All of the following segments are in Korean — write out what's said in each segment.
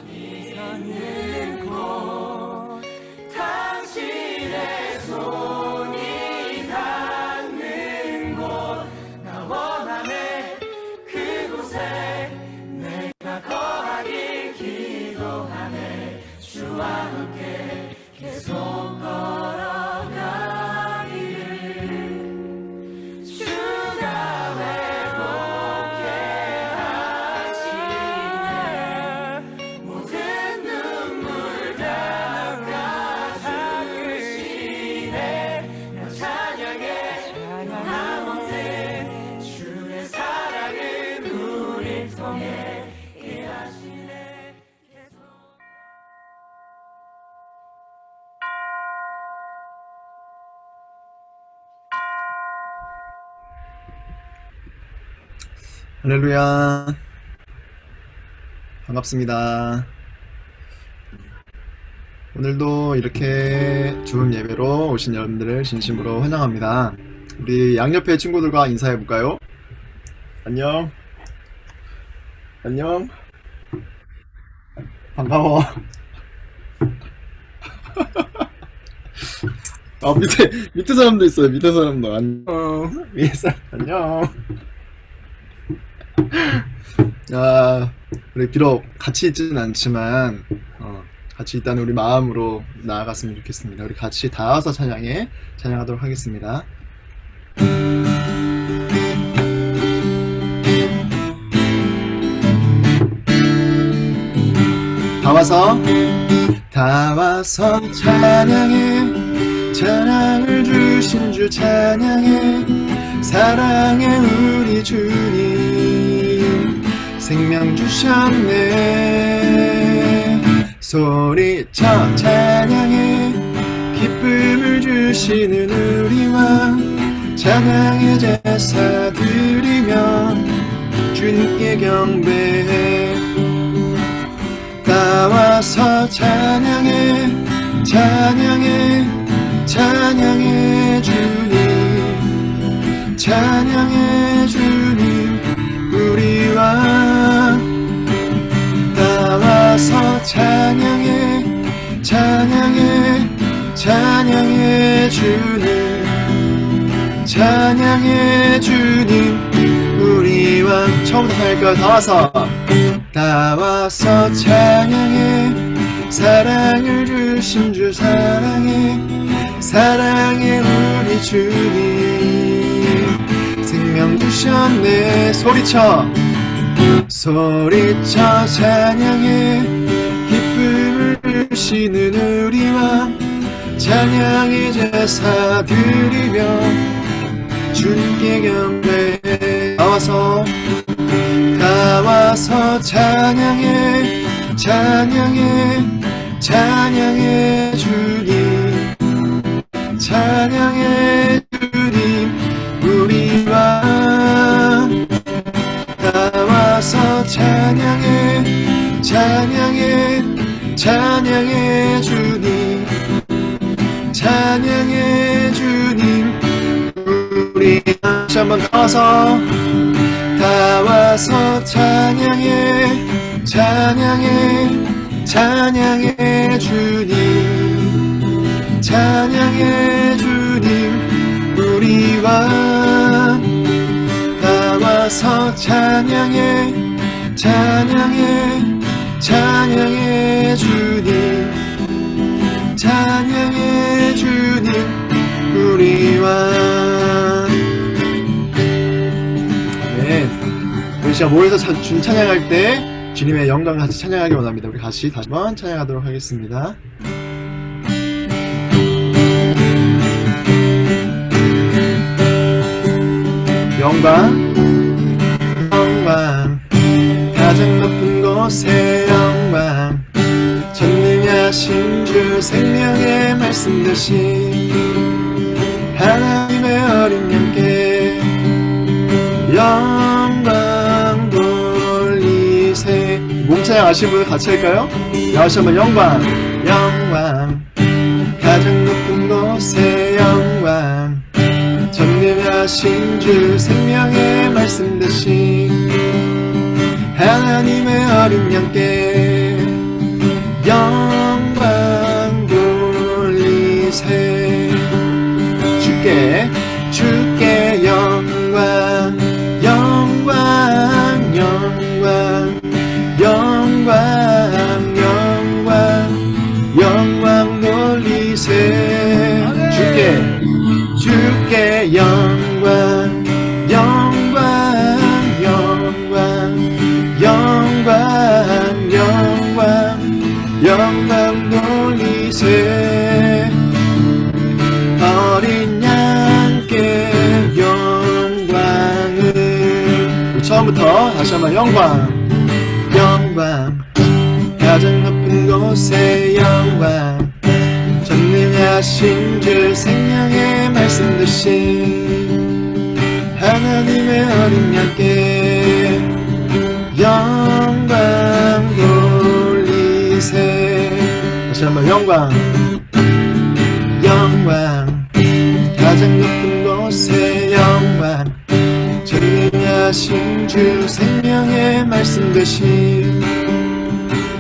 있는 곳 당신의 손이 닿는 곳 나 원하네 그곳에 내가 거하길 기도하네 주와 함께 계속 걸어가기를 주가 회복해 하시네 모든 눈물 닦아주시네 나 찬양해 변함 없는 주의 사랑은 우릴 통해 일하시네 계속. 할렐루야. 반갑습니다. 오늘도 이렇게 주음 예배로 오신 여러분들을 진심으로 환영합니다. 우리 양옆에 친구들과 인사해 볼까요? 안녕. 안녕. 반가워. 아, 밑에 사람도 있어요. 밑에 사람도. 안녕. 위에 사람, 안녕. 아, 우리 비록 같이 있지는 않지만 같이 있다는 우리 마음으로 나아갔으면 좋겠습니다. 우리 같이 다 와서 찬양하도록 하겠습니다. 다 와서 찬양해 찬양을 주신 주 찬양해 사랑해 우리 주님 생명 주셨네 소리쳐 찬양해 기쁨을 주시는 우리 왕 찬양의 제사 드리며 주님께 경배해 다 와서 찬양해 찬양해 주님 찬양해 주님 우리 왕 다 와서 찬양해 주님 찬양해 주님 우리 왕 처음부터 할까요? 다 와서 찬양해 사랑을 주신 주 사랑해 우리 주님 생명 주셨네 소리쳐 찬양해 기쁨을 주시는 우리 왕 찬양의 제사 드리며 주님께 경배해 다 와서 찬양해 주님 찬양해 주님 우리 왕 다 와서 찬양해 주님 찬양해 주님 우리 다시 한번 다 와서 찬양해 주님 찬양해 주님 우리 왕 다 와서 찬양해 주님 찬양해 주님 우리 왕 아멘. 우리 시간 모여서 준 찬양할 때 주님의 영광을 같이 찬양하기 원합니다. 우리 다시 한번 찬양하도록 하겠습니다. 영광 가장 높은 곳에 영광 전능하신 주 생명의 말씀 되신 하나님의 어린 양께 영광 돌리세 몸찬양 아시는 분 같이 할까요? 다시 한번 영광 가장 높은 곳에 영광 전능하신 주 생명의 말씀 되신 하나님의 어린 양께 영광 돌리세 어린 양께 영광을 처음부터 다시 한번 영광 가장 높은 곳에 영광 전능하신 주 생명의 말씀 되신 하나님의 어린 양께 영광 돌리세 다시 한번 영광 가장 높은 곳에 영광 전능하신 주 생명의 말씀 되신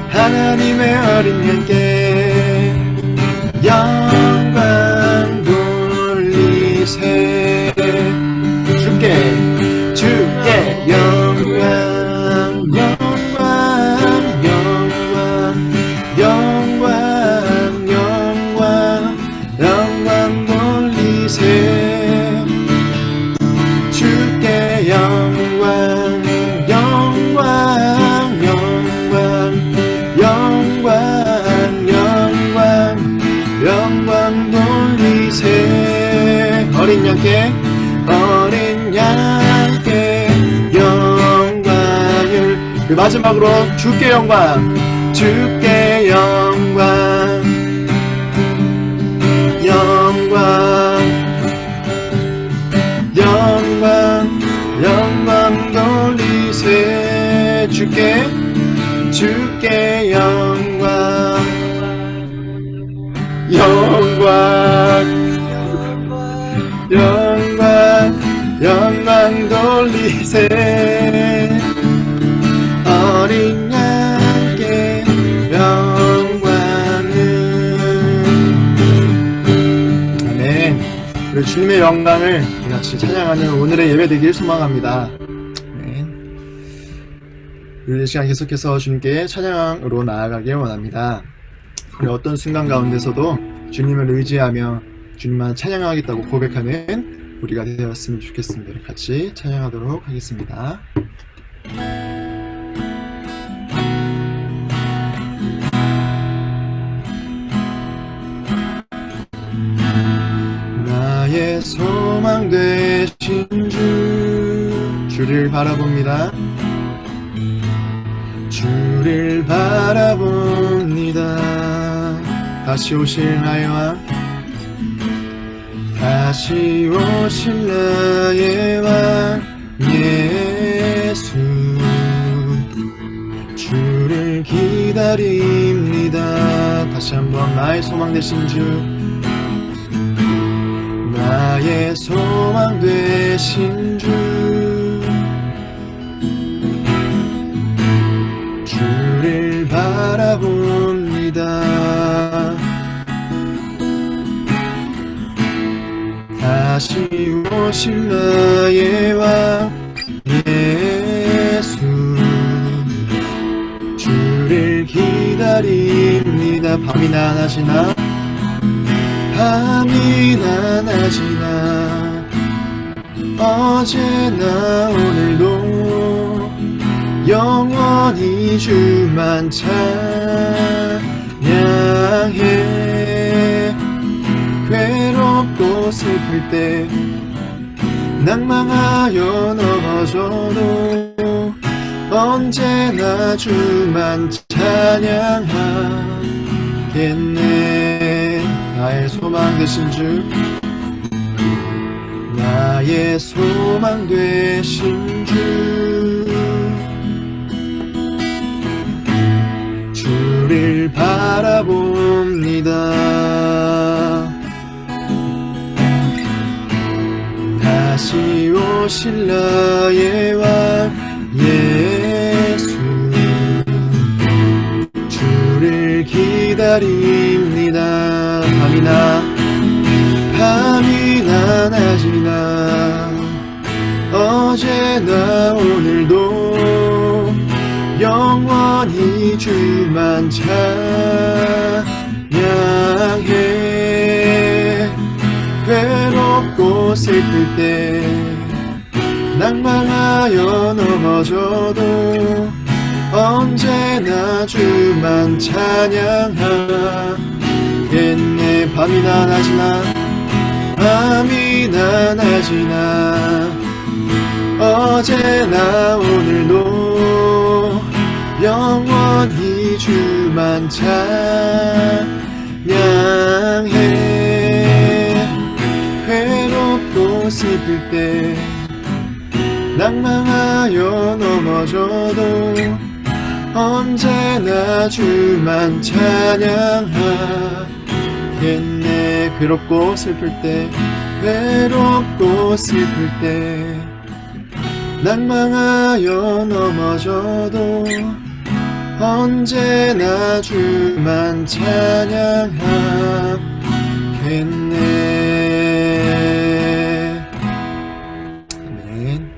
하나님의 어린 양께 영광 돌리세 주께 영광 돌리세 주께 영광 돌리세 어린 양께 영광을 마지막으로 주께 영광 영광 돌리세 주께 영광 돌리세 어린 양께 영광을 아멘. 우리 주님의 영광을 같이 찬양하는 오늘의 예배 되길 소망합니다. 아멘. 우리 이 시간 계속해서 주님께 찬양으로 나아가길 원합니다. 우리 어떤 순간 가운데서도 주님을 의지하며 주님만 찬양하겠다고 고백하는 우리가 되었으면 좋겠습니다. 같이 찬양하도록 하겠습니다. 나의 소망 되신 주를 바라봅니다. 주를 바라봅니다. 다시 오실 나의 왕 다시 오실 나의 왕 예수 주를 기다립니다. 다시 한번 나의 소망 되신 주 나의 소망 되신 주 주를 바라봅니다. 다시 오실 나의 왕 예수 주를 기다립니다. 밤이나 낮이나 어제나 오늘도 영원히 주만 찬양해. 괴롭고 슬플 때 낭망하여 넘어져도 언제나 주만 찬양하겠네. 나의 소망 되신 주 나의 소망 되신 주 주를 바라봅니다. 다시 오실 나의 왕 예수 주를 기다립니다. 밤이나 낮이나 어제나 오늘도 영원히 주만 찬양해. 괴롭고 슬플 때 낭망하여 넘어져도 언제나 주만 찬양하겠네. 밤이나 낮이나 밤이나 낮이나 어제나 오늘도 영원히 주만 찬양해. 괴롭고 슬플 때 낭망하여 넘어져도 언제나 주만 찬양하겠네. 괴롭고 슬플 때 괴롭고 슬플 때 낭망하여 넘어져도 언제나 주만 찬양하겠네. 아멘.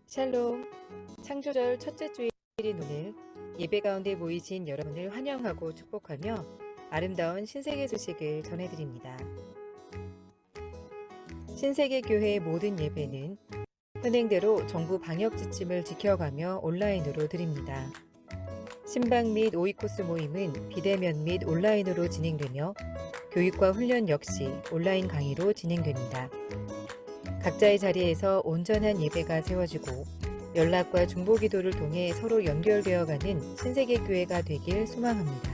샬롬, 창조절 첫째 주일인 오늘 예배 가운데 모이신 여러분을 환영하고 축복하며 아름다운 신세계 소식을 전해드립니다. 신세계 교회의 모든 예배는 현행대로 정부 방역 지침을 지켜가며 온라인으로 드립니다. 신방 및 오이코스 모임은 비대면 및 온라인으로 진행되며 교육과 훈련 역시 온라인 강의로 진행됩니다. 각자의 자리에서 온전한 예배가 세워지고 연락과 중보기도를 통해 서로 연결되어가는 신세계 교회가 되길 소망합니다.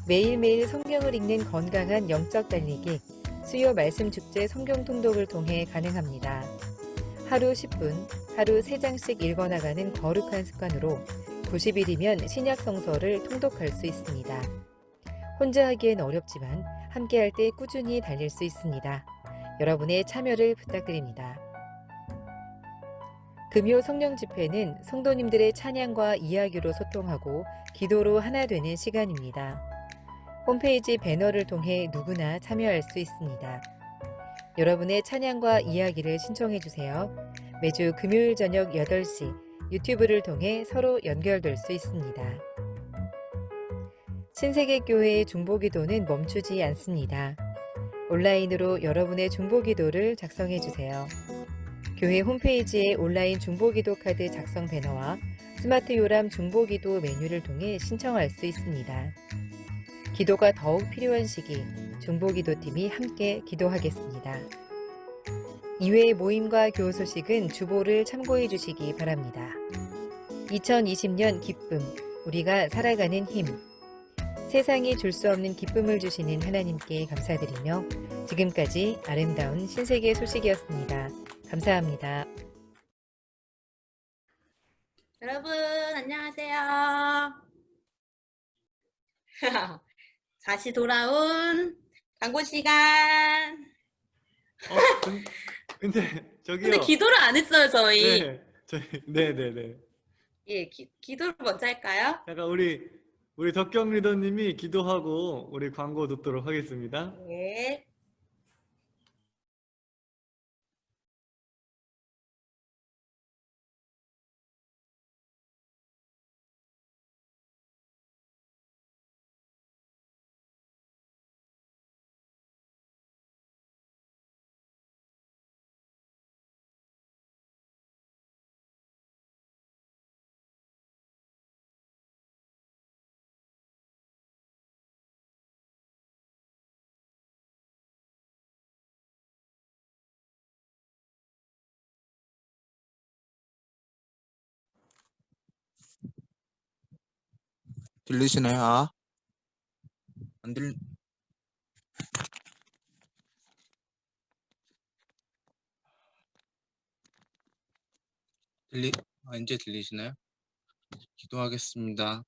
매일매일 성경을 읽는 건강한 영적 달리기, 수요 말씀 축제 성경 통독을 통해 가능합니다. 하루 10분, 하루 3장씩 읽어나가는 거룩한 습관으로 90일이면 신약 성서를 통독할 수 있습니다. 혼자 하기엔 어렵지만 함께 할 때 꾸준히 달릴 수 있습니다. 여러분의 참여를 부탁드립니다. 금요 성령 집회는 성도님들의 찬양과 이야기로 소통하고 기도로 하나 되는 시간입니다. 홈페이지 배너를 통해 누구나 참여할 수 있습니다. 여러분의 찬양과 이야기를 신청해 주세요. 매주 금요일 저녁 8시 유튜브를 통해 서로 연결될 수 있습니다. 신세계교회의 중보기도는 멈추지 않습니다. 온라인으로 여러분의 중보기도를 작성해 주세요. 교회 홈페이지에 온라인 중보기도 카드 작성 배너와 스마트 요람 중보기도 메뉴를 통해 신청할 수 있습니다. 기도가 더욱 필요한 시기 중보기도팀이 함께 기도하겠습니다. 이외의 모임과 교우 소식은 주보를 참고해 주시기 바랍니다. 2020년 기쁨, 우리가 살아가는 힘. 세상이 줄 수 없는 기쁨을 주시는 하나님께 감사드리며 지금까지 아름다운 신세계 소식이었습니다. 감사합니다. 여러분, 안녕하세요. 다시 돌아온 광고 시간. 근데 저기요. 근데 기도를 안 했어요, 저희. 네, 네네네. 예, 기도를 먼저 할까요? 약간 우리 덕경 리더님이 기도하고 우리 광고 듣도록 하겠습니다. 네. 들리시나요? 아? 안 이제 들리시나요? 기도하겠습니다.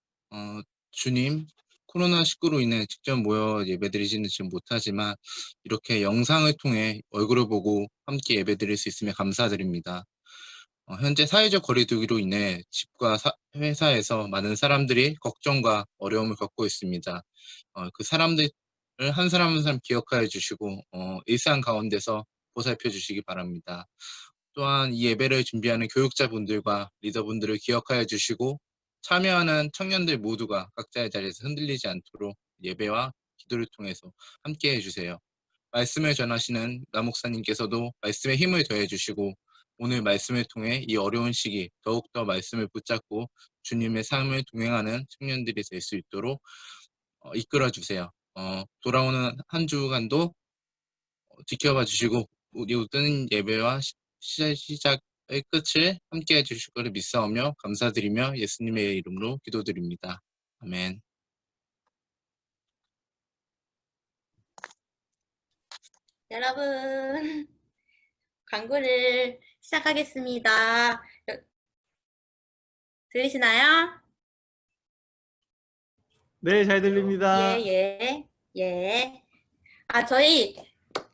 주님, 코로나19로 인해 직접 모여 예배드리지는 지금 못하지만 이렇게 영상을 통해 얼굴을 보고 함께 예배드릴 수 있으며 감사드립니다. 현재 사회적 거리두기로 인해 집과 회사에서 많은 사람들이 걱정과 어려움을 겪고 있습니다. 그 사람들을 한 사람 한 사람 기억하여 주시고 일상 가운데서 보살펴 주시기 바랍니다. 또한 이 예배를 준비하는 교육자분들과 리더분들을 기억하여 주시고 참여하는 청년들 모두가 각자의 자리에서 흔들리지 않도록 예배와 기도를 통해서 함께 해주세요. 말씀을 전하시는 남목사님께서도 말씀에 힘을 더해 주시고 오늘 말씀을 통해 이 어려운 시기 더욱더 말씀을 붙잡고 주님의 삶을 동행하는 청년들이 될 수 있도록 이끌어 주세요. 돌아오는 한 주간도 지켜봐 주시고 우리 모든 예배와 시작의 끝을 함께 해주실 것을 믿사오며 감사드리며 예수님의 이름으로 기도드립니다. 아멘. 여러분, 광고를 시작하겠습니다. 들리시나요? 네, 잘 들립니다. 예. 저희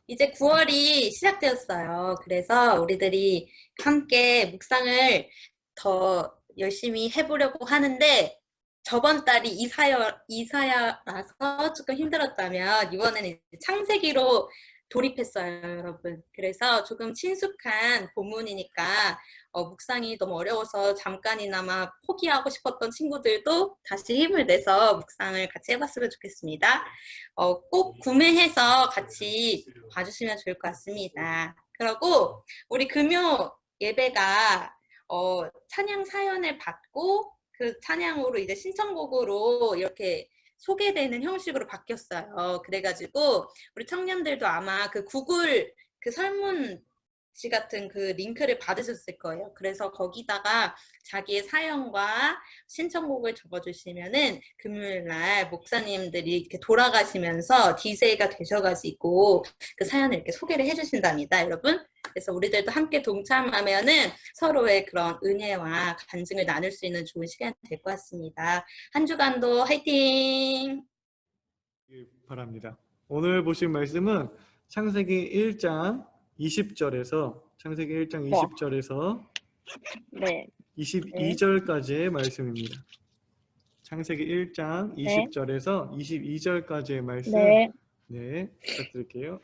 이제 9월이 시작되었어요. 그래서 우리들이 함께 묵상을 더 열심히 해보려고 하는데 저번 달이 이사야라서 조금 힘들었다면 이번에는 이제 창세기로 돌입했어요, 여러분. 그래서 조금 친숙한 본문이니까 묵상이 너무 어려워서 잠깐이나마 포기하고 싶었던 친구들도 다시 힘을 내서 묵상을 같이 해봤으면 좋겠습니다. 꼭 구매해서 같이 봐주시면 좋을 것 같습니다. 그리고 우리 금요 예배가 찬양 사연을 받고 그 찬양으로 이제 신청곡으로 이렇게 소개되는 형식으로 바뀌었어요. 그래가지고 우리 청년들도 아마 그 구글 그 설문지 같은 그 링크를 받으셨을 거예요. 그래서 거기다가 자기의 사연과 신청곡을 적어주시면은 금요일날 목사님들이 이렇게 돌아가시면서 DJ가 되셔가지고 그 사연을 이렇게 소개를 해주신답니다, 여러분. 그래서 우리들도 함께 동참하면은 서로의 그런 은혜와 간증을 나눌 수 있는 좋은 시간이 될 것 같습니다. 한 주간도 화이팅! 바랍니다. 오늘 보신 말씀은 창세기 1장 20절에서 창세기 1장 20절에서 네. 22절까지의 말씀입니다. 창세기 1장 20절에서 22절까지의 말씀. 네, 부탁드릴게요.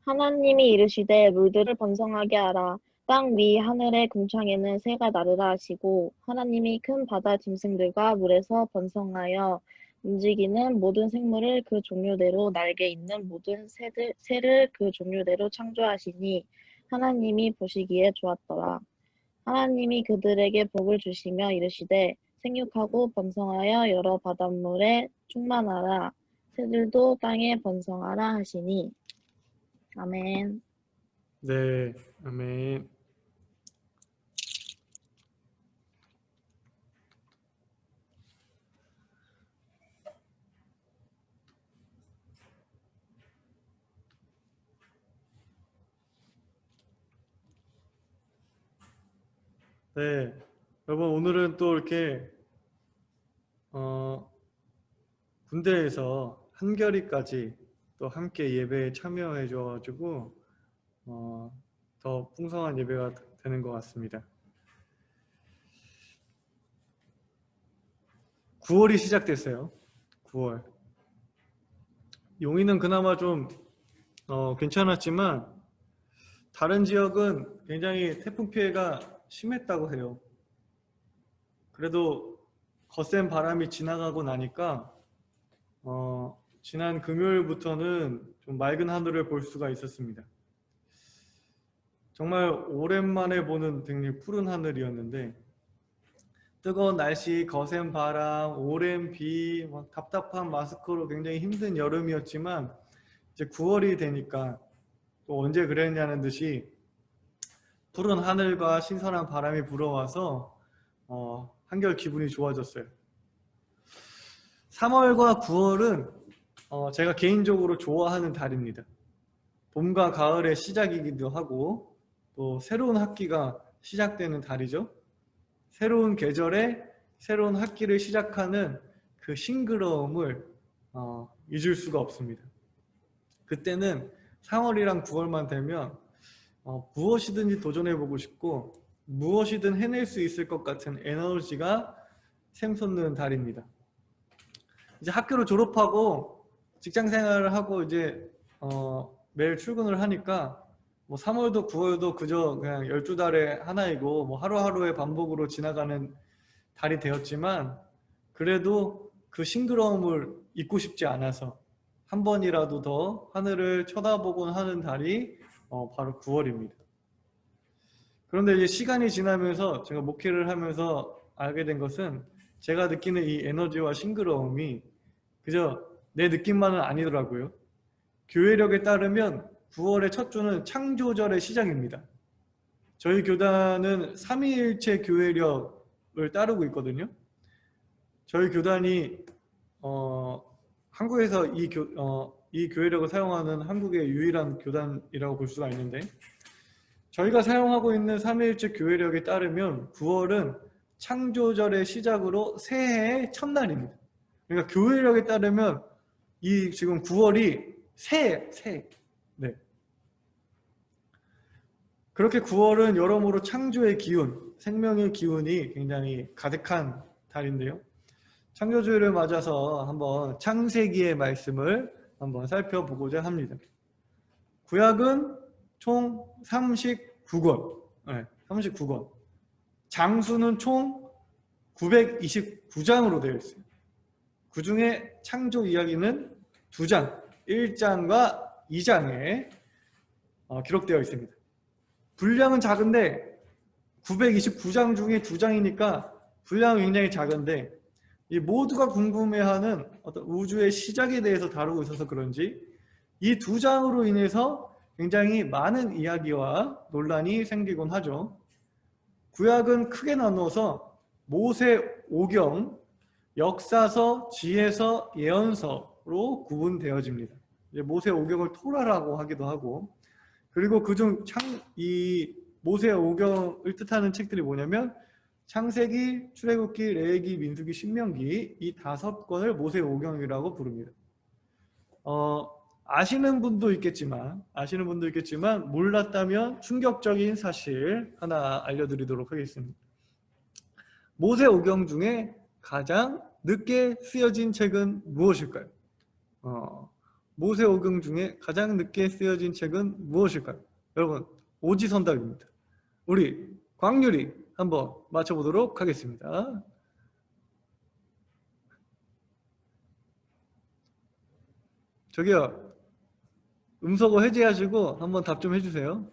하나님이 이르시되 물들을 번성하게 하라. 땅 위 하늘의 궁창에는 새가 나르라 하시고 하나님이 큰 바다 짐승들과 물에서 번성하여 움직이는 모든 생물을 그 종류대로 날개 있는 모든 새를 그 종류대로 창조하시니 하나님이 보시기에 좋았더라. 하나님이 그들에게 복을 주시며 이르시되 생육하고 번성하여 여러 바닷물에 충만하라. 새들도 땅에 번성하라 하시니 아멘. 네, 아멘. 네, 여러분 오늘은 또 이렇게 군대에서 한겨레까지 또 함께 예배에 참여해 줘가지고 더 풍성한 예배가 되는 것 같습니다. 9월이 시작됐어요. 9월. 용인은 그나마 좀 괜찮았지만 다른 지역은 굉장히 태풍 피해가 심했다고 해요. 그래도 거센 바람이 지나가고 나니까 지난 금요일부터는 좀 맑은 하늘을 볼 수가 있었습니다. 정말 오랜만에 보는 굉장히 푸른 하늘이었는데 뜨거운 날씨, 거센 바람, 오랜 비, 답답한 마스크로 굉장히 힘든 여름이었지만 이제 9월이 되니까 또 언제 그랬냐는 듯이 푸른 하늘과 신선한 바람이 불어와서 한결 기분이 좋아졌어요. 3월과 9월은 제가 개인적으로 좋아하는 달입니다. 봄과 가을의 시작이기도 하고 또 새로운 학기가 시작되는 달이죠. 새로운 계절에 새로운 학기를 시작하는 그 싱그러움을 잊을 수가 없습니다. 그때는 3월이랑 9월만 되면 무엇이든지 도전해보고 싶고 무엇이든 해낼 수 있을 것 같은 에너지가 샘솟는 달입니다. 이제 학교를 졸업하고 직장 생활을 하고 이제 매일 출근을 하니까 뭐 3월도 9월도 그저 그냥 12달에 하나이고 뭐 하루하루의 반복으로 지나가는 달이 되었지만 그래도 그 싱그러움을 잊고 싶지 않아서 한 번이라도 더 하늘을 쳐다보곤 하는 달이 바로 9월입니다. 그런데 이제 시간이 지나면서 제가 목회를 하면서 알게 된 것은 제가 느끼는 이 에너지와 싱그러움이 그저 내 느낌만은 아니더라고요. 교회력에 따르면 9월의 첫 주는 창조절의 시작입니다. 저희 교단은 삼위일체 교회력을 따르고 있거든요. 저희 교단이 한국에서 이 교회력을 사용하는 한국의 유일한 교단이라고 볼 수가 있는데 저희가 사용하고 있는 삼위일체 교회력에 따르면 9월은 창조절의 시작으로 새해의 첫날입니다. 그러니까 교회력에 따르면 이 지금 9월이 새해. 네. 그렇게 9월은 여러모로 창조의 기운, 생명의 기운이 굉장히 가득한 달인데요. 창조주일을 맞아서 한번 창세기의 말씀을 한번 살펴보고자 합니다. 구약은 총 39권, 네, 39권. 장수는 총 929장으로 되어 있어요. 그 중에 창조 이야기는 2장, 1장과 2장에 기록되어 있습니다. 분량은 작은데 929장 중에 2장이니까 분량은 굉장히 작은데 이 모두가 궁금해하는 어떤 우주의 시작에 대해서 다루고 있어서 그런지 이 2장으로 인해서 굉장히 많은 이야기와 논란이 생기곤 하죠. 구약은 크게 나누어서 모세 오경, 역사서, 지혜서, 예언서로 구분되어집니다. 이제 모세 오경을 토라라고 하기도 하고 그리고 그중 이 모세 오경을 뜻하는 책들이 뭐냐면 창세기, 출애굽기, 레위기, 민수기, 신명기 이 5권을 모세 오경이라고 부릅니다. 아시는 분도 있겠지만 몰랐다면 충격적인 사실 하나 알려드리도록 하겠습니다. 모세 오경 중에 가장 늦게 쓰여진 책은 무엇일까요? 모세 오경 중에 가장 늦게 쓰여진 책은 무엇일까요? 여러분 오지선답입니다. 우리 광률이 한번 맞춰보도록 하겠습니다. 저기요 음소거 해제하시고 한번 답 좀 해주세요.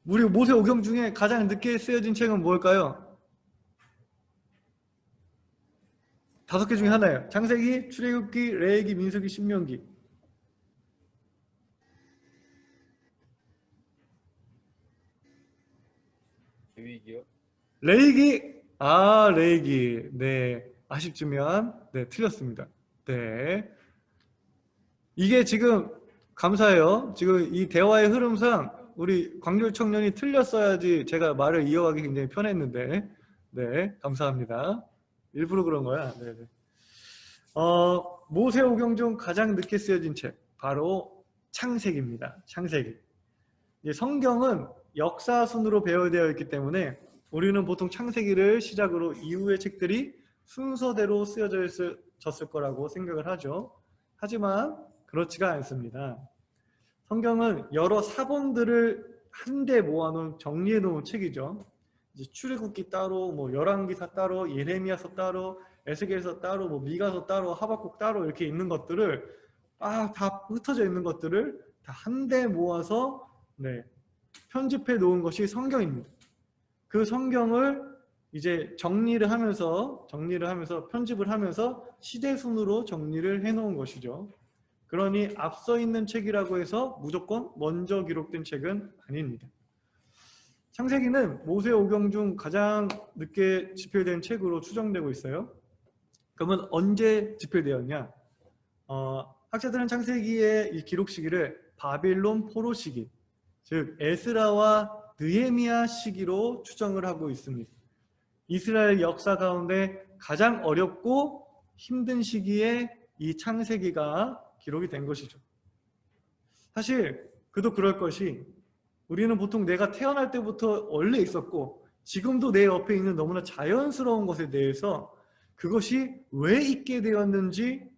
우리 모세 오경 중에 가장 늦게 쓰여진 책은 뭘까요? 5개 중에 하나예요. 창세기, 출애굽기, 레위기, 민수기, 신명기. 레위기요? 레위기. 아, 레위기. 네, 아쉽지만 네, 틀렸습니다. 네, 이게 지금 감사해요. 지금 이 대화의 흐름상 우리 광률 청년이 틀렸어야지 제가 말을 이어가기 굉장히 편했는데 네, 감사합니다. 일부러 그런 거야. 네네. 모세 오경 중 가장 늦게 쓰여진 책 바로 창세기입니다. 창세기. 성경은 역사 순으로 배열되어 있기 때문에 우리는 보통 창세기를 시작으로 이후의 책들이 순서대로 쓰여졌을 거라고 생각을 하죠. 하지만 그렇지가 않습니다. 성경은 여러 사본들을 한데 모아놓은 정리해 놓은 책이죠. 이제 출애굽기 따로, 뭐 열왕기사 따로, 예레미야서 따로, 에스겔서 따로, 뭐 미가서 따로, 하박국 따로 이렇게 있는 것들을 다 흩어져 있는 것들을 다 한데 모아서 네, 편집해 놓은 것이 성경입니다. 그 성경을 이제 정리를 하면서 편집을 하면서 시대 순으로 정리를 해 놓은 것이죠. 그러니 앞서 있는 책이라고 해서 무조건 먼저 기록된 책은 아닙니다. 창세기는 모세 오경 중 가장 늦게 집필된 책으로 추정되고 있어요. 그러면 언제 집필되었냐? 학자들은 창세기의 이 기록 시기를 바빌론 포로 시기, 즉 에스라와 느헤미야 시기로 추정을 하고 있습니다. 이스라엘 역사 가운데 가장 어렵고 힘든 시기에 이 창세기가 기록이 된 것이죠. 사실 그도 그럴 것이 우리는 보통 내가 태어날 때부터 원래 있었고 지금도 내 옆에 있는 너무나 자연스러운 것에 대해서 그것이 왜 있게 되었는지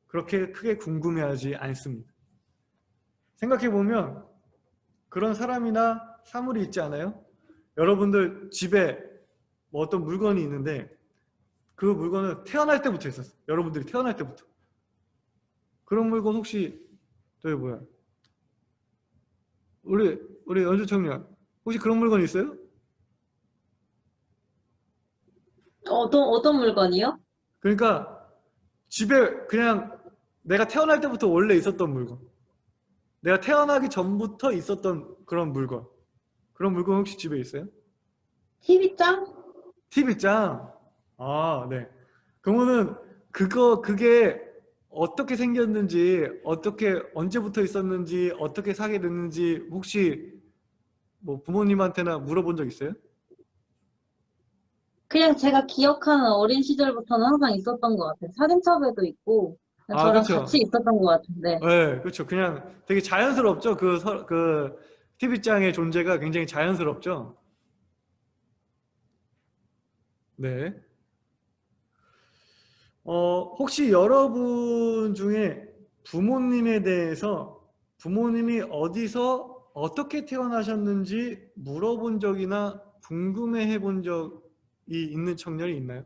그렇게 크게 궁금해하지 않습니다. 생각해보면 그런 사람이나 사물이 있지 않아요? 여러분들 집에 뭐 어떤 물건이 있는데 그 물건은 태어날 때부터 있었어요. 여러분들이 태어날 때부터. 그런 물건 혹시 저기 뭐야? 우리 연주 청년 혹시 그런 물건 있어요? 어떤 물건이요? 그러니까 집에 그냥 내가 태어날 때부터 원래 있었던 물건. 내가 태어나기 전부터 있었던 그런 물건. 그런 물건 혹시 집에 있어요? TV장? TV장. 아, 네. 그러면은 그게 어떻게 생겼는지, 어떻게 언제부터 있었는지, 어떻게 사게 됐는지 혹시 뭐 부모님한테나 물어본 적 있어요? 그냥 제가 기억하는 어린 시절부터는 항상 있었던 것 같아요. 사진첩에도 있고, 그냥 아, 저랑 그렇죠. 같이 있었던 것 같은데. 네, 그렇죠. 그냥 되게 자연스럽죠. 그 TV장의 존재가 굉장히 자연스럽죠. 네. 혹시 여러분 중에 부모님에 대해서 부모님이 어디서 어떻게 태어나셨는지 물어본 적이나 궁금해 본 적이 있는 청년이 있나요?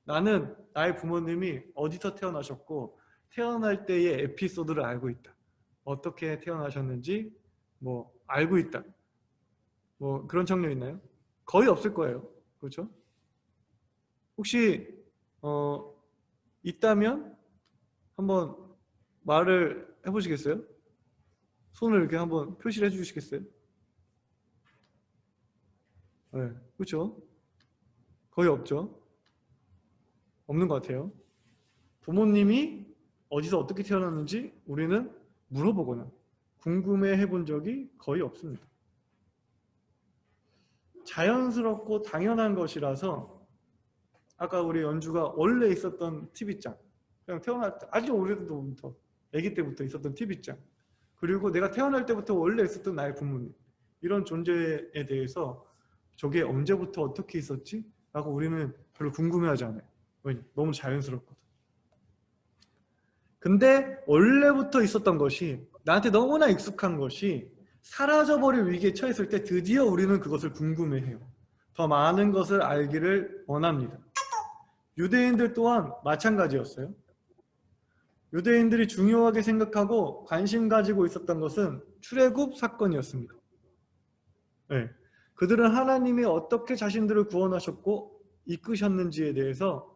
나는 나의 부모님이 어디서 태어나셨고 태어날 때의 에피소드를 알고 있다. 어떻게 태어나셨는지 뭐 알고 있다. 뭐 그런 청년 있나요? 거의 없을 거예요. 그렇죠? 혹시 있다면 한번 말을 해보시겠어요? 손을 이렇게 한번 표시를 해주시겠어요? 네, 그렇죠? 거의 없죠? 없는 것 같아요. 부모님이 어디서 어떻게 태어났는지 우리는 물어보거나 궁금해 해본 적이 거의 없습니다. 자연스럽고 당연한 것이라서 아까 우리 연주가 원래 있었던 TV장, 그냥 태어날 때 아주 오래전부터 아기 때부터 있었던 TV장, 그리고 내가 태어날 때부터 원래 있었던 나의 부모님, 이런 존재에 대해서 저게 언제부터 어떻게 있었지? 라고 우리는 별로 궁금해하지 않아요. 왜냐? 너무 자연스럽거든. 근데 원래부터 있었던 것이 나한테 너무나 익숙한 것이 사라져버릴 위기에 처했을 때 드디어 우리는 그것을 궁금해해요. 더 많은 것을 알기를 원합니다. 유대인들 또한 마찬가지였어요. 유대인들이 중요하게 생각하고 관심 가지고 있었던 것은 출애굽 사건이었습니다. 네. 그들은 하나님이 어떻게 자신들을 구원하셨고 이끄셨는지에 대해서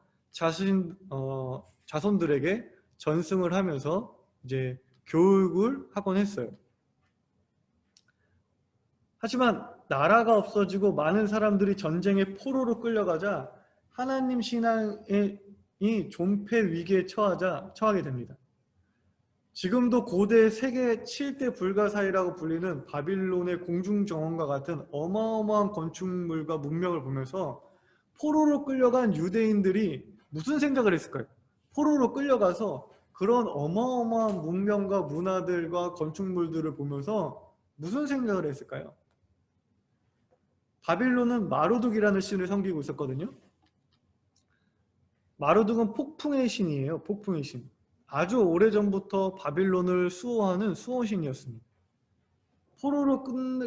자손들에게 전승을 하면서 이제 교육을 하곤 했어요. 하지만 나라가 없어지고 많은 사람들이 전쟁의 포로로 끌려가자 하나님 신앙이 존폐 위기에 처하게 됩니다. 지금도 고대 세계 7대 불가사의라고 불리는 바빌론의 공중정원과 같은 어마어마한 건축물과 문명을 보면서 포로로 끌려간 유대인들이 무슨 생각을 했을까요? 포로로 끌려가서 그런 어마어마한 문명과 문화들과 건축물들을 보면서 무슨 생각을 했을까요? 바빌론은 마루둑이라는 신을 섬기고 있었거든요. 마루둑은 폭풍의 신이에요. 폭풍의 신. 아주 오래전부터 바빌론을 수호하는 수호신이었습니다. 포로로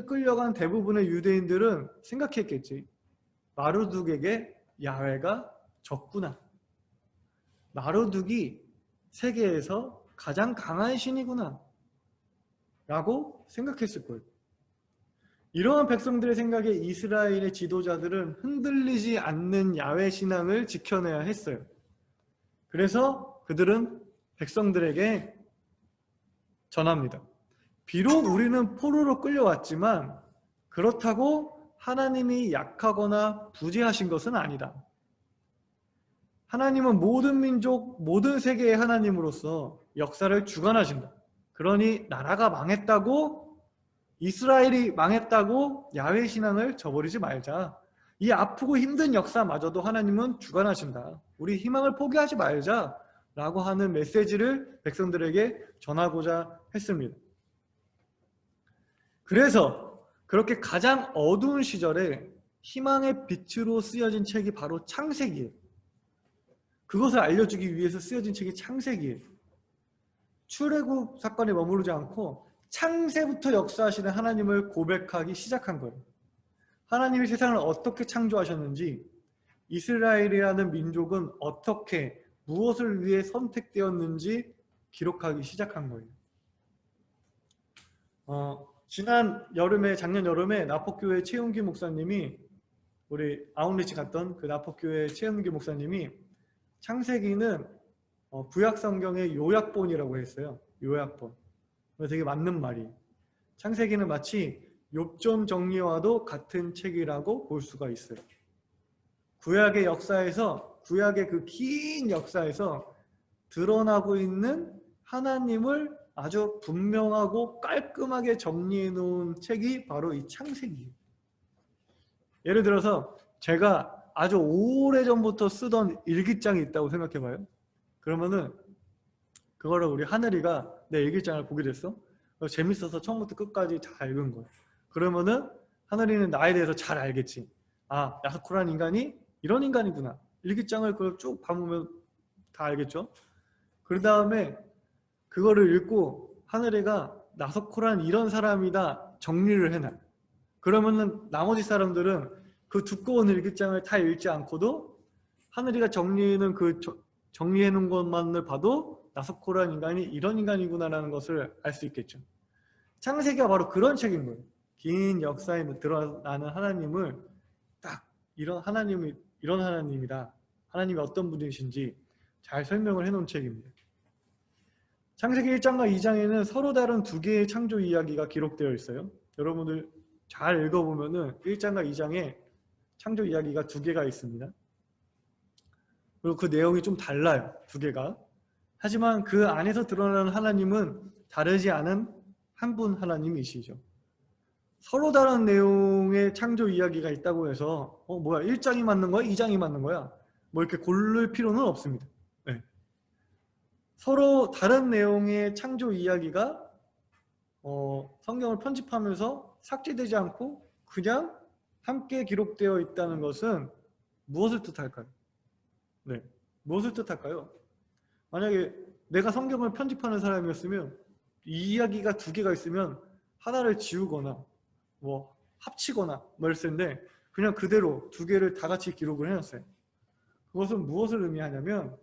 끌려간 대부분의 유대인들은 생각했겠지. 마루둑에게 야훼가 졌구나. 마루둑이 세계에서 가장 강한 신이구나 라고 생각했을 거예요. 이러한 백성들의 생각에 이스라엘의 지도자들은 흔들리지 않는 야훼 신앙을 지켜내야 했어요. 그래서 그들은 백성들에게 전합니다. 비록 우리는 포로로 끌려왔지만 그렇다고 하나님이 약하거나 부재하신 것은 아니다. 하나님은 모든 민족, 모든 세계의 하나님으로서 역사를 주관하신다. 그러니 나라가 망했다고, 이스라엘이 망했다고 야훼 신앙을 저버리지 말자. 이 아프고 힘든 역사마저도 하나님은 주관하신다. 우리 희망을 포기하지 말자 라고 하는 메시지를 백성들에게 전하고자 했습니다. 그래서 그렇게 가장 어두운 시절에 희망의 빛으로 쓰여진 책이 바로 창세기예요. 그것을 알려주기 위해서 쓰여진 책이 창세기예요. 출애굽 사건에 머무르지 않고 창세부터 역사하시는 하나님을 고백하기 시작한 거예요. 하나님이 세상을 어떻게 창조하셨는지, 이스라엘이라는 민족은 어떻게 무엇을 위해 선택되었는지 기록하기 시작한 거예요. 작년 여름에 나포교회 최은기 목사님이, 우리 아웃리치 갔던 그 나포교회 최은기 목사님이 창세기는 구약 성경의 요약본이라고 했어요. 요약본. 되게 맞는 말이에요. 창세기는 마치 욥존 정리와도 같은 책이라고 볼 수가 있어요. 구약의 역사에서, 구약의 그 긴 역사에서 드러나고 있는 하나님을 아주 분명하고 깔끔하게 정리해 놓은 책이 바로 이 창세기예요. 예를 들어서 제가 아주 오래전부터 쓰던 일기장이 있다고 생각해 봐요. 그러면은 그거를 우리 하늘이가 내 일기장을 보게 됐어. 재밌어서 처음부터 끝까지 다 읽은 거야. 그러면은 하늘이는 나에 대해서 잘 알겠지. 아, 야스쿠라는 인간이 이런 인간이구나. 일기장을 그걸 쭉 봐보면 다 알겠죠. 그 다음에 그거를 읽고 하늘이가 나서코란 이런 사람이다 정리를 해놔. 그러면은 나머지 사람들은 그 두꺼운 일기장을 다 읽지 않고도 하늘이가 정리는 그 정리해 놓은 것만을 봐도 나서코란 인간이 이런 인간이구나라는 것을 알 수 있겠죠. 창세기가 바로 그런 책인 거예요. 긴 역사에 드러나는 하나님을 딱 이런 하나님이 이런 하나님이다. 하나님이 어떤 분이신지 잘 설명을 해놓은 책입니다. 창세기 1장과 2장에는 서로 다른 두 개의 창조 이야기가 기록되어 있어요. 여러분들 잘 읽어보면은 1장과 2장에 창조 이야기가 두 개가 있습니다. 그리고 그 내용이 좀 달라요. 두 개가. 하지만 그 안에서 드러나는 하나님은 다르지 않은 한 분 하나님이시죠. 서로 다른 내용의 창조 이야기가 있다고 해서 뭐야 1장이 맞는 거야? 2장이 맞는 거야? 뭐 이렇게 고를 필요는 없습니다. 네. 서로 다른 내용의 창조 이야기가 성경을 편집하면서 삭제되지 않고 그냥 함께 기록되어 있다는 것은 무엇을 뜻할까요? 네, 무엇을 뜻할까요? 만약에 내가 성경을 편집하는 사람이었으면 이 이야기가 두 개가 있으면 하나를 지우거나 뭐 합치거나 뭐 이랬을 텐데 그냥 그대로 두 개를 다 같이 기록을 해놨어요. 그것은 무엇을 의미하냐면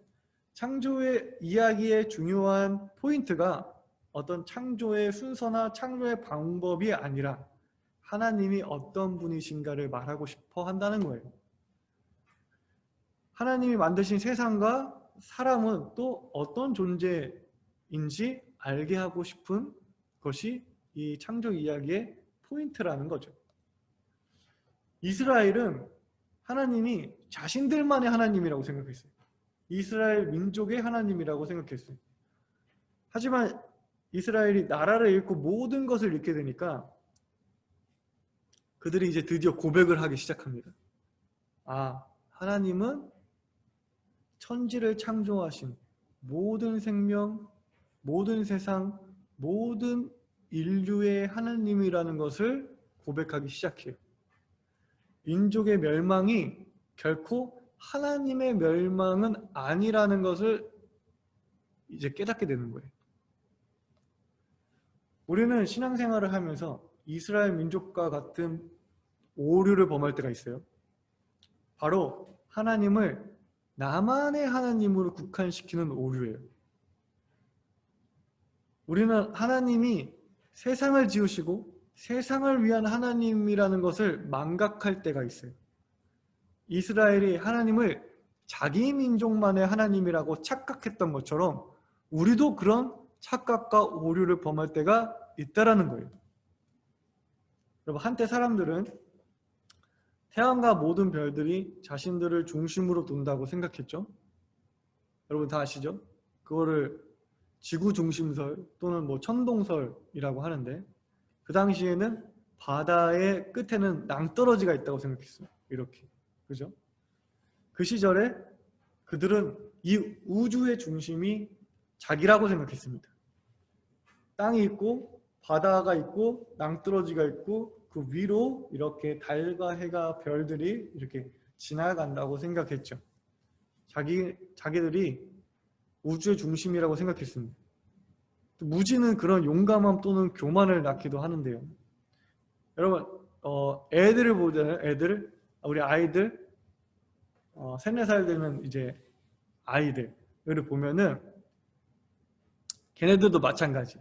창조의 이야기의 중요한 포인트가 어떤 창조의 순서나 창조의 방법이 아니라 하나님이 어떤 분이신가를 말하고 싶어 한다는 거예요. 하나님이 만드신 세상과 사람은 또 어떤 존재인지 알게 하고 싶은 것이 이 창조 이야기의 포인트라는 거죠. 이스라엘은 하나님이 자신들만의 하나님이라고 생각했어요. 이스라엘 민족의 하나님이라고 생각했어요. 하지만 이스라엘이 나라를 잃고 모든 것을 잃게 되니까 그들이 이제 드디어 고백을 하기 시작합니다. 아, 하나님은 천지를 창조하신 모든 생명, 모든 세상, 모든 인류의 하나님이라는 것을 고백하기 시작해요. 인족의 멸망이 결코 하나님의 멸망은 아니라는 것을 이제 깨닫게 되는 거예요. 우리는 신앙생활을 하면서 이스라엘 민족과 같은 오류를 범할 때가 있어요. 바로 하나님을 나만의 하나님으로 국한시키는 오류예요. 우리는 하나님이 세상을 지으시고 세상을 위한 하나님이라는 것을 망각할 때가 있어요. 이스라엘이 하나님을 자기 민족만의 하나님이라고 착각했던 것처럼 우리도 그런 착각과 오류를 범할 때가 있다라는 거예요. 여러분, 한때 사람들은 태양과 모든 별들이 자신들을 중심으로 둔다고 생각했죠. 여러분 다 아시죠? 그거를 지구 중심설 또는 뭐 천동설이라고 하는데 그 당시에는 바다의 끝에는 낭떠러지가 있다고 생각했어요. 이렇게. 그죠? 그 시절에 그들은 이 우주의 중심이 자기라고 생각했습니다. 땅이 있고 바다가 있고 낭떠러지가 있고 그 위로 이렇게 달과 해가 별들이 이렇게 지나간다고 생각했죠. 자기들이 우주의 중심이라고 생각했습니다. 무지는 그런 용감함 또는 교만을 낳기도 하는데요. 여러분, 애들을 보잖아요. 우리 아이들, 3, 4살 되는 이제 아이들을 보면은 걔네들도 마찬가지.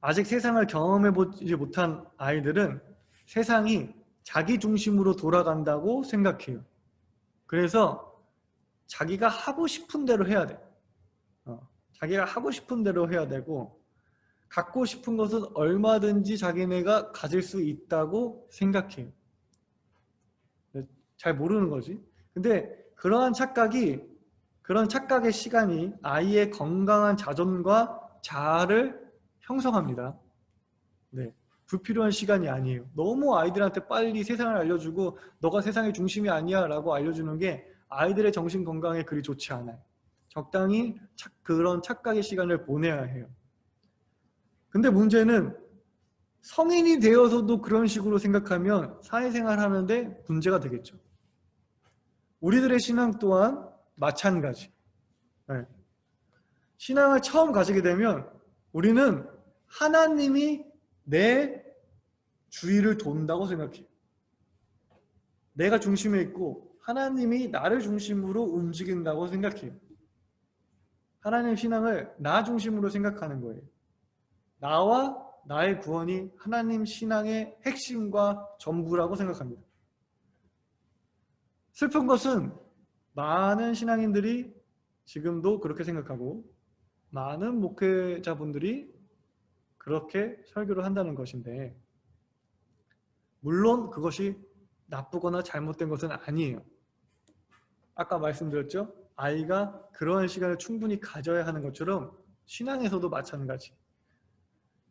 아직 세상을 경험해보지 못한 아이들은 세상이 자기 중심으로 돌아간다고 생각해요. 그래서 자기가 하고 싶은 대로 해야 돼. 자기가 하고 싶은 대로 해야 되고, 갖고 싶은 것은 얼마든지 자기네가 가질 수 있다고 생각해요. 잘 모르는 거지. 근데 그런 착각의 시간이 아이의 건강한 자존과 자아를 형성합니다. 네, 불필요한 시간이 아니에요. 너무 아이들한테 빨리 세상을 알려주고 너가 세상의 중심이 아니야 라고 알려주는 게 아이들의 정신 건강에 그리 좋지 않아요. 적당히 그런 착각의 시간을 보내야 해요. 근데 문제는 성인이 되어서도 그런 식으로 생각하면 사회생활 하는데 문제가 되겠죠. 우리들의 신앙 또한 마찬가지. 네. 신앙을 처음 가지게 되면 우리는 하나님이 내 주위를 돈다고 생각해요. 내가 중심에 있고 하나님이 나를 중심으로 움직인다고 생각해요. 하나님 신앙을 나 중심으로 생각하는 거예요. 나와 나의 구원이 하나님 신앙의 핵심과 전부라고 생각합니다. 슬픈 것은 많은 신앙인들이 지금도 그렇게 생각하고 많은 목회자분들이 그렇게 설교를 한다는 것인데, 물론 그것이 나쁘거나 잘못된 것은 아니에요. 아까 말씀드렸죠? 아이가 그러한 시간을 충분히 가져야 하는 것처럼 신앙에서도 마찬가지.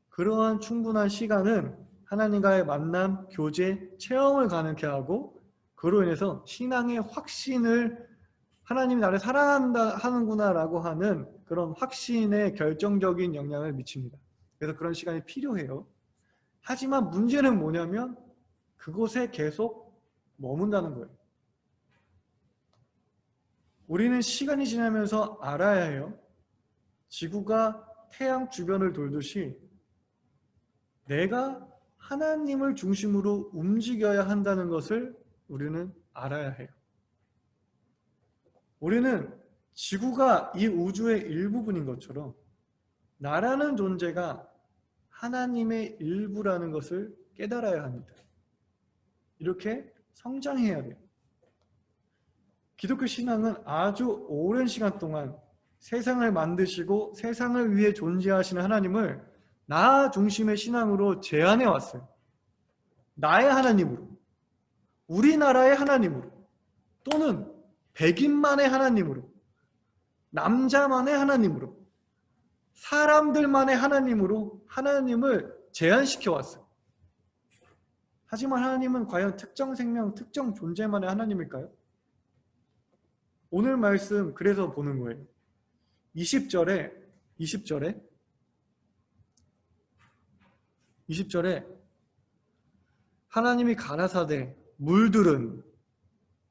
그러한 충분한 시간은 하나님과의 만남, 교제, 체험을 가능케 하고, 그로 인해서 신앙의 확신을, 하나님이 나를 사랑한다 하는구나 라고 하는 그런 확신에 결정적인 영향을 미칩니다. 그래서 그런 시간이 필요해요. 하지만 문제는 뭐냐면 그곳에 계속 머문다는 거예요. 우리는 시간이 지나면서 알아야 해요. 지구가 태양 주변을 돌듯이 내가 하나님을 중심으로 움직여야 한다는 것을 우리는 알아야 해요. 우리는 지구가 이 우주의 일부분인 것처럼 나라는 존재가 하나님의 일부라는 것을 깨달아야 합니다. 이렇게 성장해야 돼요. 기독교 신앙은 아주 오랜 시간 동안 세상을 만드시고 세상을 위해 존재하시는 하나님을 나 중심의 신앙으로 제안해 왔어요. 나의 하나님으로, 우리나라의 하나님으로, 또는 백인만의 하나님으로, 남자만의 하나님으로, 사람들만의 하나님으로 하나님을 제한시켜 왔어요. 하지만 하나님은 과연 특정 생명, 특정 존재만의 하나님일까요? 오늘 말씀 그래서 보는 거예요. 20절에 하나님이 가라사대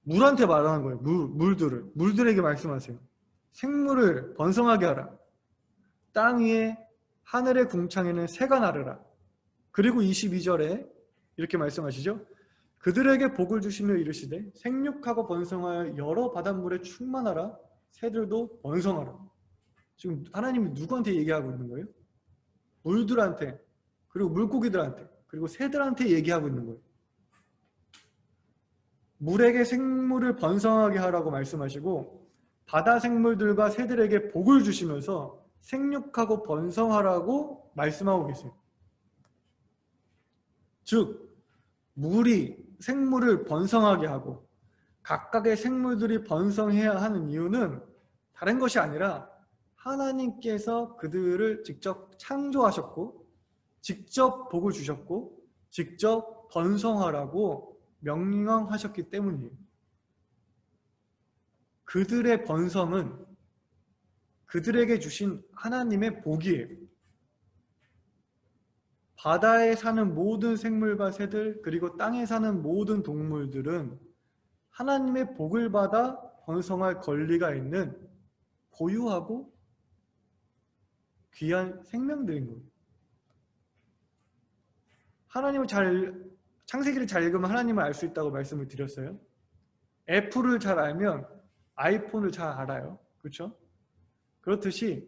물한테 말하는 거예요. 물들에게 말씀하세요. 생물을 번성하게 하라. 땅 위에 하늘의 궁창에는 새가 나르라. 그리고 22절에 이렇게 말씀하시죠. 그들에게 복을 주시며 이르시되 생육하고 번성하여 여러 바닷물에 충만하라. 새들도 번성하라. 지금 하나님이 누구한테 얘기하고 있는 거예요? 물들한테, 그리고 물고기들한테, 그리고 새들한테 얘기하고 있는 거예요. 물에게 생물을 번성하게 하라고 말씀하시고 바다 생물들과 새들에게 복을 주시면서 생육하고 번성하라고 말씀하고 계세요. 즉 물이 생물을 번성하게 하고 각각의 생물들이 번성해야 하는 이유는 다른 것이 아니라 하나님께서 그들을 직접 창조하셨고 직접 복을 주셨고 직접 번성하라고 명령하셨기 때문이에요. 그들의 번성은 그들에게 주신 하나님의 복이에요. 바다에 사는 모든 생물과 새들, 그리고 땅에 사는 모든 동물들은 하나님의 복을 받아 번성할 권리가 있는 고유하고 귀한 생명들인 거예요. 창세기를 잘 읽으면 하나님을 알 수 있다고 말씀을 드렸어요. 애플을 잘 알면 아이폰을 잘 알아요. 그렇죠? 그렇듯이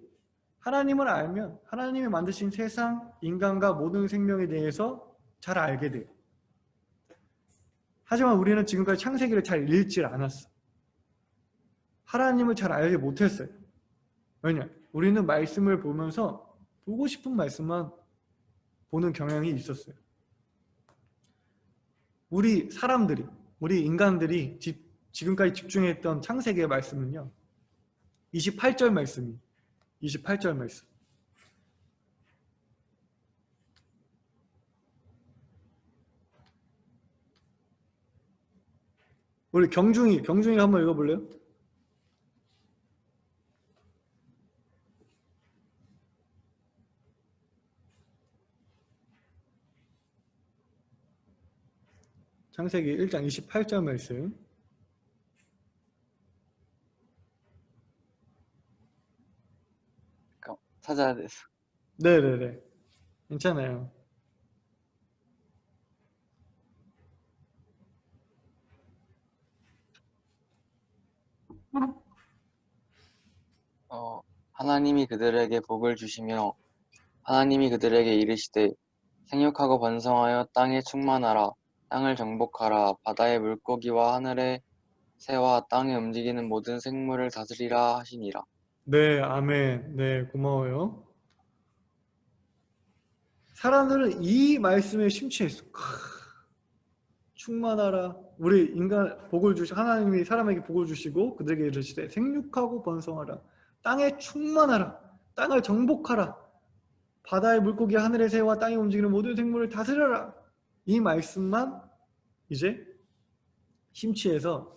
하나님을 알면 하나님이 만드신 세상, 인간과 모든 생명에 대해서 잘 알게 돼요. 하지만 우리는 지금까지 창세기를 잘 읽질 않았어. 하나님을 잘 알지 못했어요. 왜냐? 우리는 말씀을 보면서 보고 싶은 말씀만 보는 경향이 있었어요. 우리 사람들이, 우리 인간들이 지금까지 집중했던 창세기의 말씀은요. 28절 말씀이 28절 말씀. 우리 경중이 한번 읽어볼래요? 창세기 1장 28절 말씀. 찾아야 돼서. 네네네. 괜찮아요. 하나님이 그들에게 복을 주시며 하나님이 그들에게 이르시되 생육하고 번성하여 땅에 충만하라. 땅을 정복하라. 바다의 물고기와 하늘의 새와 땅에 움직이는 모든 생물을 다스리라 하시니라. 네, 아멘. 네, 고마워요. 사람들은 이 말씀에 심취했어. 충만하라. 우리 인간 복을 하나님이 사람에게 복을 주시고 그들에게 이르시되 생육하고 번성하라. 땅에 충만하라. 땅을 정복하라. 바다의 물고기, 하늘의 새와 땅에 움직이는 모든 생물을 다스려라. 이 말씀만 이제 심취해서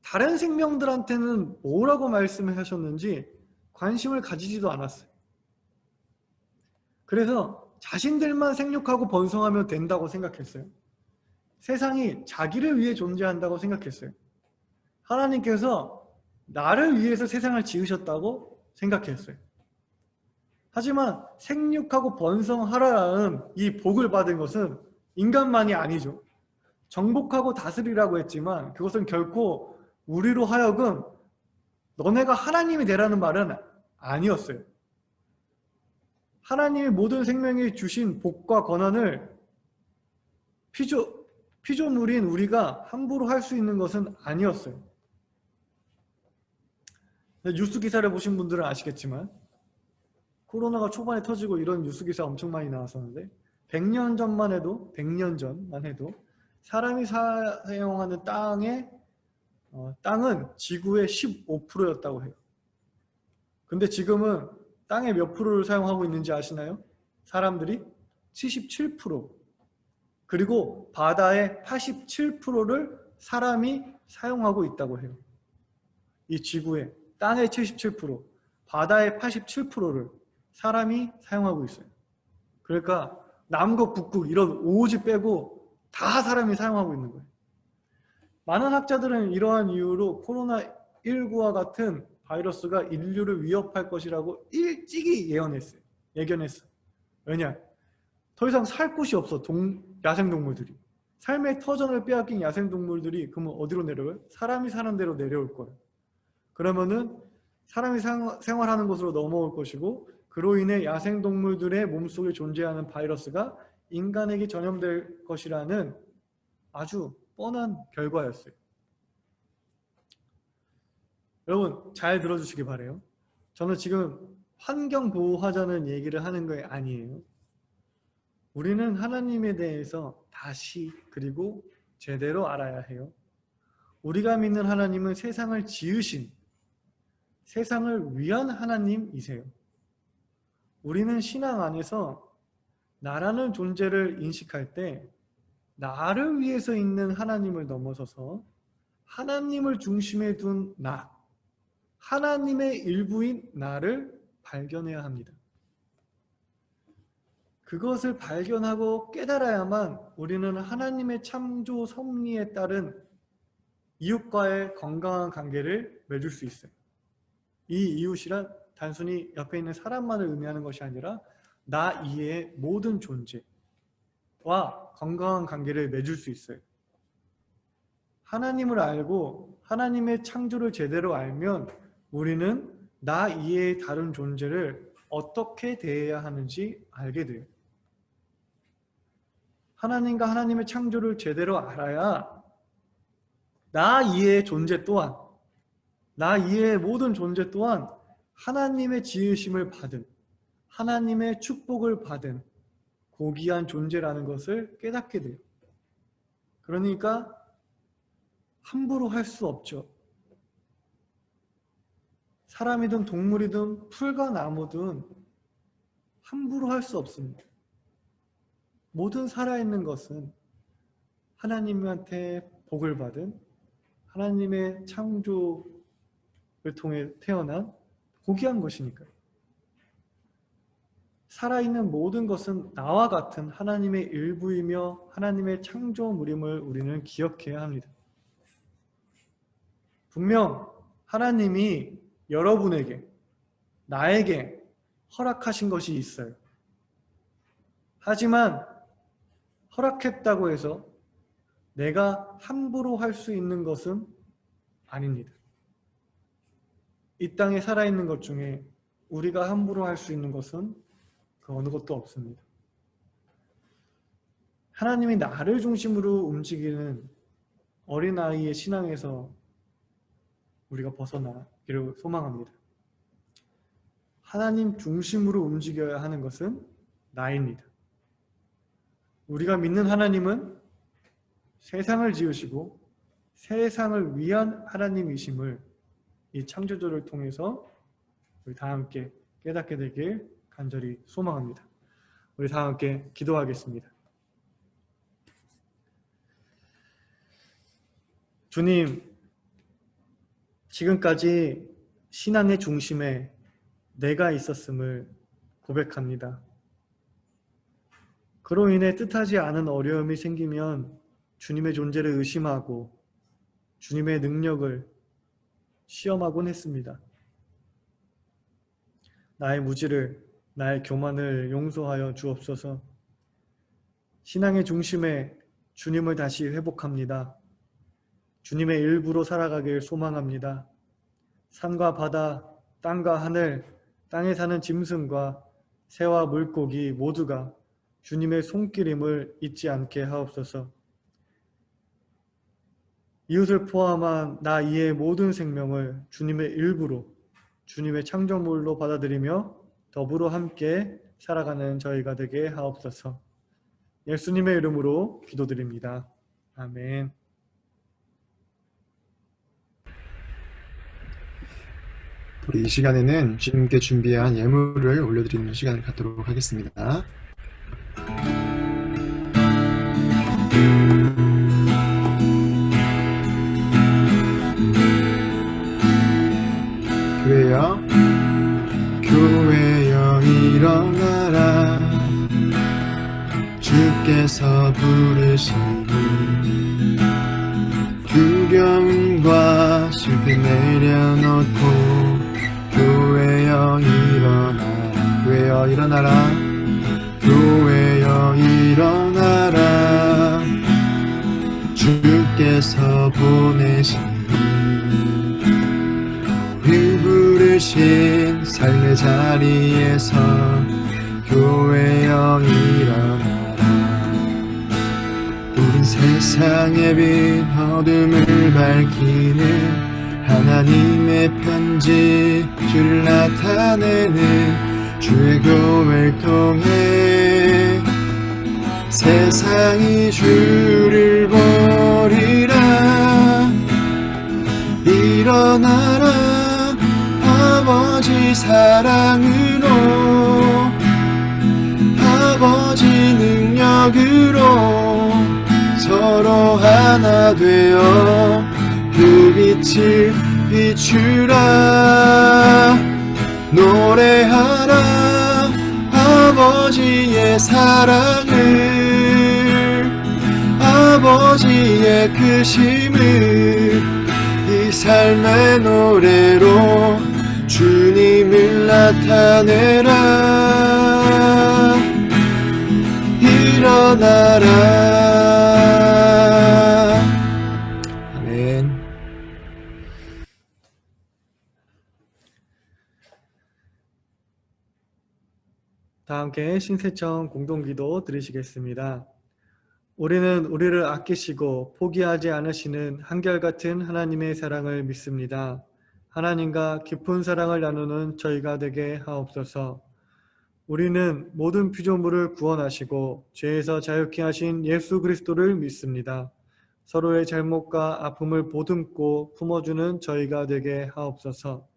다른 생명들한테는 뭐라고 말씀을 하셨는지 관심을 가지지도 않았어요. 그래서 자신들만 생육하고 번성하면 된다고 생각했어요. 세상이 자기를 위해 존재한다고 생각했어요. 하나님께서 나를 위해서 세상을 지으셨다고 생각했어요. 하지만 생육하고 번성하라는 이 복을 받은 것은 인간만이 아니죠. 정복하고 다스리라고 했지만 그것은 결코 우리로 하여금 너네가 하나님이 되라는 말은 아니었어요. 하나님이 모든 생명에 주신 복과 권한을 피조물인 우리가 함부로 할 수 있는 것은 아니었어요. 뉴스 기사를 보신 분들은 아시겠지만 코로나가 초반에 터지고 이런 뉴스 기사 엄청 많이 나왔었는데 100년 전만 해도 사람이 사용하는 땅은 지구의 15%였다고 해요. 근데 지금은 땅의 몇 프로를 사용하고 있는지 아시나요? 사람들이 77%, 그리고 바다의 87%를 사람이 사용하고 있다고 해요. 이 지구의 땅의 77%, 바다의 87%를 사람이 사용하고 있어요. 그러니까 남극, 북극 이런 오지 빼고 다 사람이 사용하고 있는 거예요. 많은 학자들은 이러한 이유로 코로나19와 같은 바이러스가 인류를 위협할 것이라고 일찍이 예견했어요. 왜냐? 더 이상 살 곳이 없어. 야생동물들이. 삶의 터전을 빼앗긴 야생동물들이 그러면 어디로 내려와요? 사람이 사는 데로 내려올 거예요. 그러면은 사람이 생활하는 곳으로 넘어올 것이고, 그로 인해 야생동물들의 몸속에 존재하는 바이러스가 인간에게 전염될 것이라는 아주 뻔한 결과였어요. 여러분 잘 들어주시기 바라요. 저는 지금 환경보호하자는 얘기를 하는 게 아니에요. 우리는 하나님에 대해서 다시 그리고 제대로 알아야 해요. 우리가 믿는 하나님은 세상을 지으신, 세상을 위한 하나님이세요. 우리는 신앙 안에서 나라는 존재를 인식할 때 나를 위해서 있는 하나님을 넘어서서 하나님을 중심에 둔 나, 하나님의 일부인 나를 발견해야 합니다. 그것을 발견하고 깨달아야만 우리는 하나님의 창조 섭리에 따른 이웃과의 건강한 관계를 맺을 수 있어요. 이 이웃이란 단순히 옆에 있는 사람만을 의미하는 것이 아니라 나 이외의 모든 존재와 건강한 관계를 맺을 수 있어요. 하나님을 알고 하나님의 창조를 제대로 알면 우리는 나 이외의 다른 존재를 어떻게 대해야 하는지 알게 돼요. 하나님과 하나님의 창조를 제대로 알아야 나 이외의 존재 또한, 나 이외의 모든 존재 또한 하나님의 지으심을 받은, 하나님의 축복을 받은 고귀한 존재라는 것을 깨닫게 돼요. 그러니까 함부로 할 수 없죠. 사람이든 동물이든 풀과 나무든 함부로 할 수 없습니다. 모든 살아있는 것은 하나님한테 복을 받은 하나님의 창조를 통해 태어난 고귀한 것이니까요. 살아있는 모든 것은 나와 같은 하나님의 일부이며 하나님의 창조물임을 우리는 기억해야 합니다. 분명 하나님이 여러분에게, 나에게 허락하신 것이 있어요. 하지만 허락했다고 해서 내가 함부로 할 수 있는 것은 아닙니다. 이 땅에 살아있는 것 중에 우리가 함부로 할 수 있는 것은 그 어느 것도 없습니다. 하나님이 나를 중심으로 움직이는 어린아이의 신앙에서 우리가 벗어나기를 소망합니다. 하나님 중심으로 움직여야 하는 것은 나입니다. 우리가 믿는 하나님은 세상을 지으시고 세상을 위한 하나님이심을 이 창조주를 통해서 우리 다 함께 깨닫게 되길 간절히 소망합니다. 우리 다 함께 기도하겠습니다. 주님, 지금까지 신앙의 중심에 내가 있었음을 고백합니다. 그로 인해 뜻하지 않은 어려움이 생기면 주님의 존재를 의심하고 주님의 능력을 시험하곤 했습니다. 나의 무지를, 나의 교만을 용서하여 주옵소서. 신앙의 중심에 주님을 다시 회복합니다. 주님의 일부로 살아가길 소망합니다. 산과 바다, 땅과 하늘, 땅에 사는 짐승과 새와 물고기 모두가 주님의 손길임을 잊지 않게 하옵소서. 이웃을 포함한 나 이외의 모든 생명을 주님의 일부로, 주님의 창조물로 받아들이며 더불어 함께 살아가는 저희가 되게 하옵소서. 예수님의 이름으로 기도드립니다. 아멘. 우리 이 시간에는 주님께 준비한 예물을 올려드리는 시간을 갖도록 하겠습니다. 교회여 일어나라. 주께서 부르시니 두려움과 슬픔 내려놓고 교회여 일어나라. 교회여 일어나라. 교회여 일어나라. 주께서 보내시니 우리 부르신 삶의 자리에서 교회여 일어나라. 우린 세상의 빛 어둠을 밝히는 하나님의 편지, 주를 나타내는 주의 교회를 통해 세상이 주를 버리라. 일어나라. 아버지 사랑으로, 아버지 능력으로 서로 하나 되어 그 빛을 비추라. 노래하라. 아버지의 사랑을, 아버지의 크심을 이 삶의 노래로 주님을 나타내라. 일어나라. 아멘. 다 함께 신세청 공동기도 드리시겠습니다. 우리는 우리를 아끼시고 포기하지 않으시는 한결같은 하나님의 사랑을 믿습니다. 하나님과 깊은 사랑을 나누는 저희가 되게 하옵소서. 우리는 모든 피조물을 구원하시고 죄에서 자유케 하신 예수 그리스도를 믿습니다. 서로의 잘못과 아픔을 보듬고 품어주는 저희가 되게 하옵소서.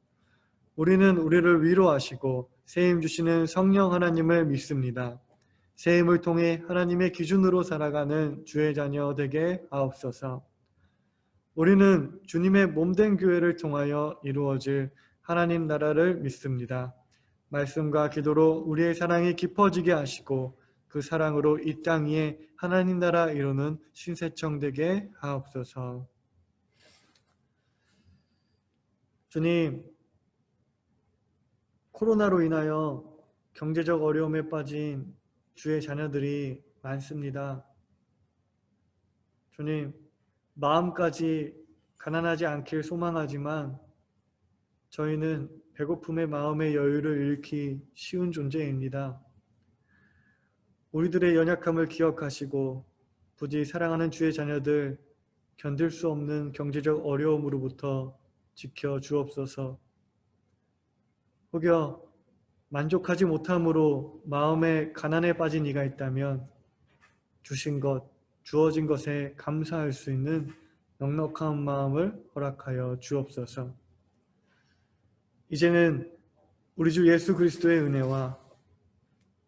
우리는 우리를 위로하시고 세임 주시는 성령 하나님을 믿습니다. 세임을 통해 하나님의 기준으로 살아가는 주의 자녀 되게 하옵소서. 우리는 주님의 몸된 교회를 통하여 이루어질 하나님 나라를 믿습니다. 말씀과 기도로 우리의 사랑이 깊어지게 하시고 그 사랑으로 이 땅 위에 하나님 나라 이루는 신세청 되게 하옵소서. 주님, 코로나로 인하여 경제적 어려움에 빠진 주의 자녀들이 많습니다. 주님, 마음까지 가난하지 않길 소망하지만 저희는 배고픔의 마음의 여유를 잃기 쉬운 존재입니다. 우리들의 연약함을 기억하시고 부디 사랑하는 주의 자녀들 견딜 수 없는 경제적 어려움으로부터 지켜 주옵소서. 혹여 만족하지 못함으로 마음에 가난에 빠진 이가 있다면 주신 것, 주어진 것에 감사할 수 있는 넉넉한 마음을 허락하여 주옵소서. 이제는 우리 주 예수 그리스도의 은혜와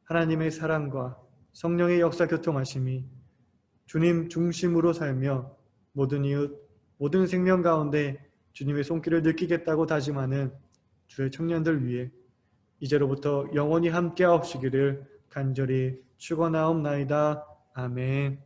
하나님의 사랑과 성령의 역사 교통하심이 주님 중심으로 살며 모든 이웃, 모든 생명 가운데 주님의 손길을 느끼겠다고 다짐하는 주의 청년들 위해 이제로부터 영원히 함께하옵시기를 간절히 축원하옵나이다. 아멘.